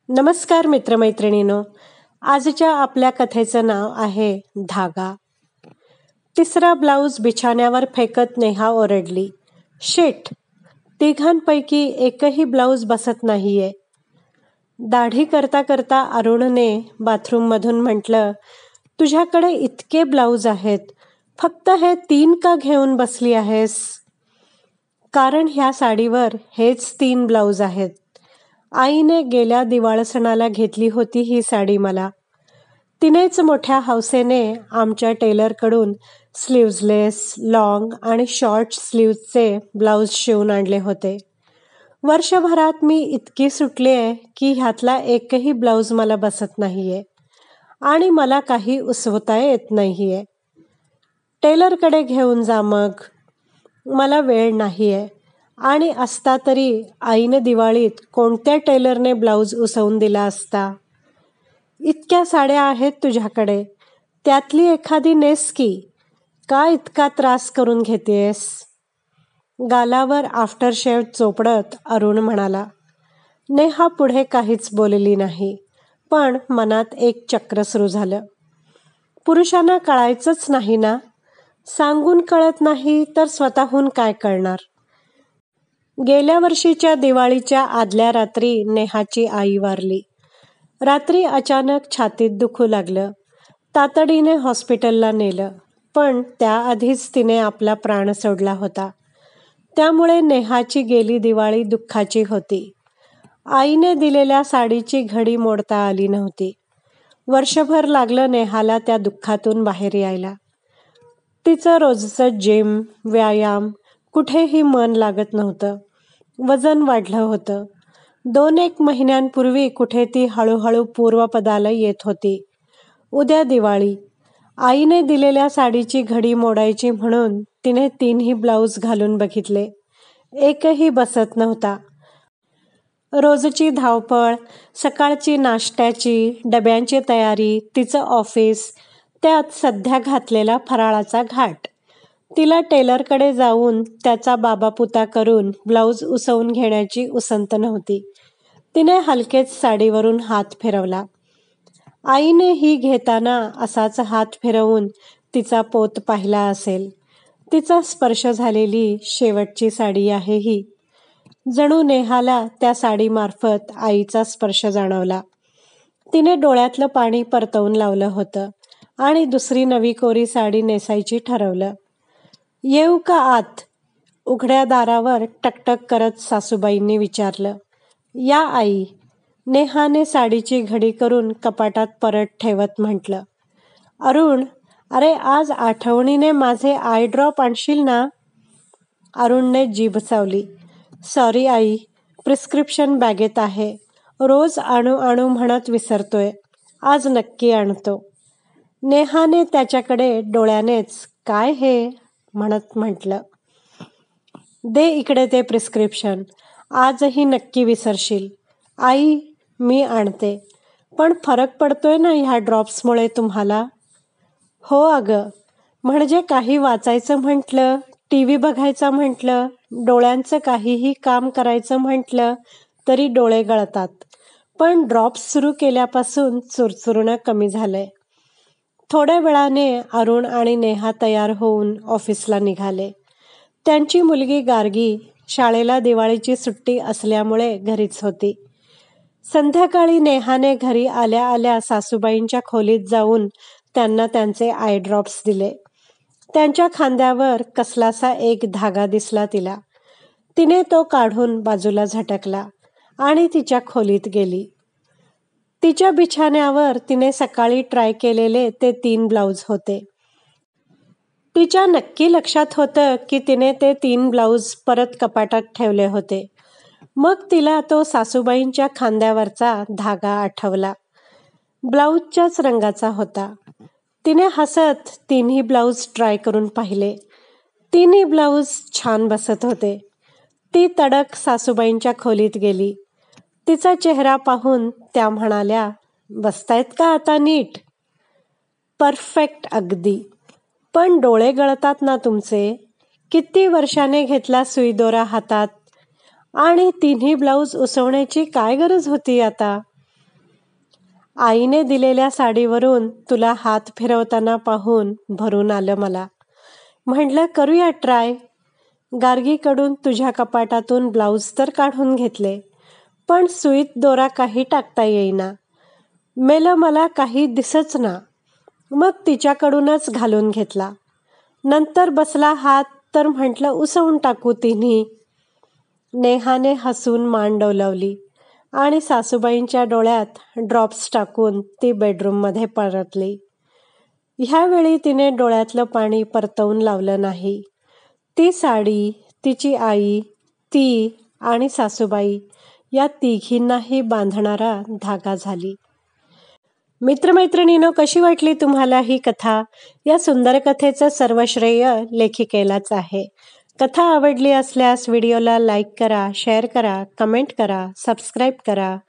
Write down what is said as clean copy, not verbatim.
नमस्कार मित्रमैत्रिणींनो. आजच्या आपल्या कथेचं नाव आहे धागा. तिसरा ब्लाऊज बिछाण्यावर फेकत नेहा ओरडली, शिट, तिघांपैकी एकही ब्लाऊज बसत नाहीये. दाढी करता करता अरुणने बाथरूममधून म्हटलं, तुझ्याकडे इतके ब्लाऊज आहेत, फक्त हे 3 का घेऊन बसली आहेस? कारण ह्या साडीवर हेच 3 ब्लाऊज आहेत. आईने गेल्या दिवाळ सणाला घेतली होती ही साडी मला. तिनेच मोठ्या हौसेने आमच्या टेलरकडून स्लीव्जलेस, लॉंग आणि शॉर्ट स्लीव्जचे ब्लाऊज शिवून आणले होते. वर्षभरात मी इतकी सुटलीये की ह्यातला एकही ब्लाऊज मला बसत नाहीये आणि मला काही उसवता येत नाहीये. टेलरकडे घेऊन जा मग. मला वेळ नाहीये आणि असता तरी आईने दिवाळीत कोणत्या टेलरने ब्लाऊज उसवून दिला असता? इतक्या साड्या आहेत तुझ्याकडे, त्यातली एखादी नेस की. का इतका त्रास करून घेतेस? गालावर आफ्टरशेव चोपडत अरुण म्हणाला. नेहा पुढे काहीच बोलली नाही, पण मनात एक चक्र सुरू झालं. पुरुषांना कळायचंच नाही ना? सांगून कळत नाही तर स्वतःहून काय कळणार? गेल्या वर्षीच्या दिवाळीच्या आदल्या रात्री नेहाची आई वारली. रात्री अचानक छातीत दुखू लागलं. तातडीने हॉस्पिटलला नेलं, पण त्याआधीच तिने आपला प्राण सोडला होता. त्यामुळे नेहाची गेली दिवाळी दुःखाची होती. आईने दिलेल्या साडीची घडी मोडता आली नव्हती. वर्षभर लागलं नेहाला त्या दुःखातून बाहेर यायला. तिचं रोजचं जिम, व्यायाम कुठेही मन लागत नव्हतं. वजन वाढलं होतं. 2-1 महिन्यांपूर्वी कुठे ती हळूहळू पूर्वपदाला येत होती. उद्या दिवाळी. आईने दिलेल्या साडीची घडी मोडायची म्हणून तिने 3ही ब्लाऊज घालून बघितले. एकही बसत नव्हता. रोजची धावपळ, सकाळची नाश्त्याची, डब्यांची तयारी, तिचं ऑफिस, त्यात सध्या घातलेला फराळाचा घाट. तिला टेलरकडे जाऊन त्याचा बाबापुता करून ब्लाऊज उसवून घेण्याची उसंत नव्हती. तिने हलकेच साडीवरून हात फिरवला. आईने ही घेताना असाच हात फिरवून तिचा पोत पाहिला असेल. तिचा स्पर्श झालेली शेवटची साडी आहे ही. जणू नेहाला त्या साडीमार्फत आईचा स्पर्श जाणवला. तिने डोळ्यातलं पाणी परतवून लावलं होतं आणि दुसरी नवी कोरी साडी नेसायची ठरवलं. येऊ का आत? उघड्या दारावर टकटक करत सासूबाईंनी विचारलं. या आई, नेहाने साडीची घडी करून कपाटात परत ठेवत म्हटलं. अरुण, अरे आज आठवणीने माझे आय ड्रॉप आणशील ना? अरुणने जीभ चावली. सॉरी आई, प्रिस्क्रिप्शन बॅगेत आहे. रोज आणू आणू म्हणत विसरतोय. आज नक्की आणतो. नेहाने त्याच्याकडे डोळ्यानेच काय हे म्हणत म्हटलं. दे इकडे ते प्रिस्क्रिप्शन. आजही नक्की विसरशील. आई, मी आणते. पण फरक पडतोय ना ह्या ड्रॉप्समुळे तुम्हाला? हो अगं, म्हणजे काही वाचायचं म्हटलं, टीव्ही बघायचा म्हटलं, डोळ्यांचं काहीही काम करायचं म्हटलं तरी डोळे गळतात. पण ड्रॉप्स सुरू केल्यापासून चुरचुरणं कमी झालंय. थोड्या वेळाने अरुण आणि नेहा तयार होऊन ऑफिसला निघाले. त्यांची मुलगी गार्गी शाळेला दिवाळीची सुट्टी असल्यामुळे घरीच होती. संध्याकाळी नेहाने घरी आल्या आल्या सासूबाईंच्या खोलीत जाऊन त्यांना त्यांचे आय ड्रॉप्स दिले. त्यांच्या खांद्यावर कसलासा एक धागा दिसला तिला. तिने तो काढून बाजूला झटकला आणि तिच्या खोलीत गेली. तिच्या बिछाण्यावर तिने सकाळी ट्राय केलेले ते 3 ब्लाऊज होते. तिच्या नक्की लक्षात होतं की तिने ते 3 ब्लाऊज परत कपाटात ठेवले होते. मग तिला तो सासूबाईंच्या खांद्यावरचा धागा आठवला. ब्लाऊजच्याच रंगाचा होता. तिने हसत 3ही ब्लाऊज ट्राय करून पाहिले. 3ही ब्लाऊज छान बसत होते. ती तडक सासूबाईंच्या खोलीत गेली. तिचा चेहरा पाहून त्या म्हणाल्या, बसतायत का आता नीट? परफेक्ट अगदी. पण डोळे गळतात ना तुमचे. किती वर्षाने घेतला सुईदोरा हातात. आणि 3ही ब्लाऊज उसवण्याची काय गरज होती आता? आईने दिलेल्या साडीवरून तुला हात फिरवताना पाहून भरून आलं मला. म्हटलं करूया ट्राय. गार्गीकडून तुझ्या कपाटातून ब्लाऊज तर काढून घेतले, पण सुईत दोरा काही टाकता येईना. मेलं मला काही दिसच ना. मग तिच्याकडूनच घालून घेतला. नंतर बसला हात तर म्हटलं उसवून टाकू तिन्ही. नेहाने हसून मान डोलावली आणि सासूबाईंच्या डोळ्यात ड्रॉप्स टाकून ती बेडरूममध्ये परतली. ह्यावेळी तिने डोळ्यातलं पाणी परतवून लावलं नाही. ती साडी, तिची आई, ती आणि सासूबाई या तिघींनाही बांधणारा धागा झाली. मित्रमैत्रिणींनो, कशी वाटली तुम्हाला ही कथा? या सुंदर कथेचं सर्व श्रेय लेखिकेलाच आहे. कथा आवडली असल्यास व्हिडिओला लाईक करा, शेअर करा, कमेंट करा, सबस्क्राईब करा.